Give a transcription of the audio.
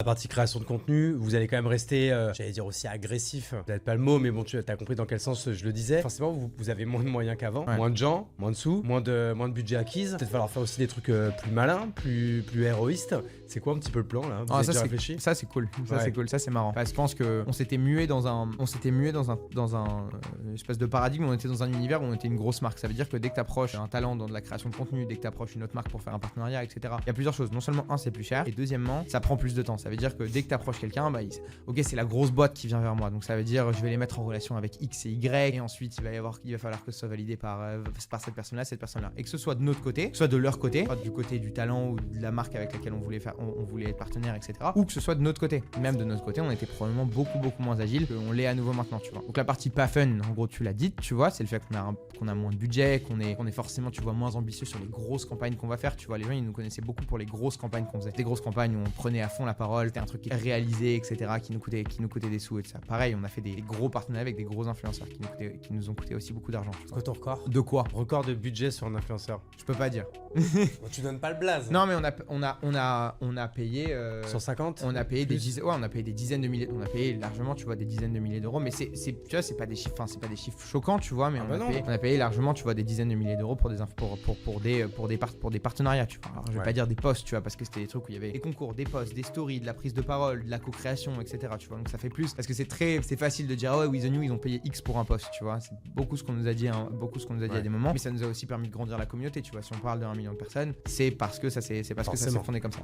partie création de contenu, vous allez quand même rester, j'allais dire aussi agressif, peut-être pas le mot, mais bon, tu as compris dans quel sens je le disais. Forcément, vous avez moins de moyens qu'avant, moins de gens, moins de sous, moins de budget acquise. Peut-être falloir faire aussi des trucs plus malins, plus héroïstes. C'est quoi un petit peu le plan là? Vous avez déjà réfléchi? Ça c'est cool, c'est cool, ça c'est marrant. Parce que je pense qu'on s'était mué dans un espèce de paradigme, on était dans un univers où on était une grosse marque. Ça veut dire que dès que t'approches un talent dans de la création de contenu, dès que t'approches une autre marque pour faire un partenariat, etc. Il y a plusieurs choses. Non seulement c'est plus cher, et deuxièmement, ça prend plus de temps. Ça veut dire que dès que t'approches quelqu'un, ok, c'est la grosse boîte qui vient vers moi. Donc ça veut dire je vais les mettre en relation avec X et Y, et ensuite il va falloir que ce soit validé par cette personne-là, et que ce soit de notre côté, soit de leur côté, soit du côté du talent ou de la marque avec laquelle on voulait être partenaire, etc. Ou que ce soit de notre côté. Même de notre côté, on était probablement beaucoup moins agile qu'on l'est à nouveau maintenant, tu vois. Donc la partie pas fun, en gros, tu l'as dit, tu vois, c'est le fait qu'on a moins de budget, qu'on est forcément, tu vois, moins ambitieux sur les grosses campagnes qu'on va faire. Tu vois, les gens, ils nous connaissaient beaucoup pour les grosses campagnes qu'on faisait. Des grosses campagnes où on prenait à fond la parole, c'était un truc réalisé, etc., qui nous coûtait des sous et tout ça. Pareil, on a fait des gros partenariats avec des gros influenceurs qui nous ont coûté aussi beaucoup d'argent. C'est quoi ton record? De quoi? Record de budget sur un influenceur? Je peux pas dire. Tu donnes pas le blaze. Non, mais on a payé 150. On a payé des dizaines de milliers. On a payé largement, tu vois, des dizaines de milliers d'euros. Mais tu vois, c'est pas des chiffres, c'est pas des chiffres choquants, tu vois. Mais on a payé largement, tu vois, des dizaines de milliers d'euros pour des partenariats, tu vois. Alors, je vais pas dire des posts, tu vois, parce que c'était des trucs où il y avait des concours, des posts, des stories, de la prise de parole, de la co-création, etc. Tu vois. Donc ça fait plus parce que c'est facile de dire With the New ils ont payé X pour un post, tu vois. C'est beaucoup ce qu'on nous a dit, à des moments. Mais ça nous a aussi permis de grandir la communauté, tu vois. Si on parle de 1 million de personnes, c'est parce que ça s'est fondé comme ça.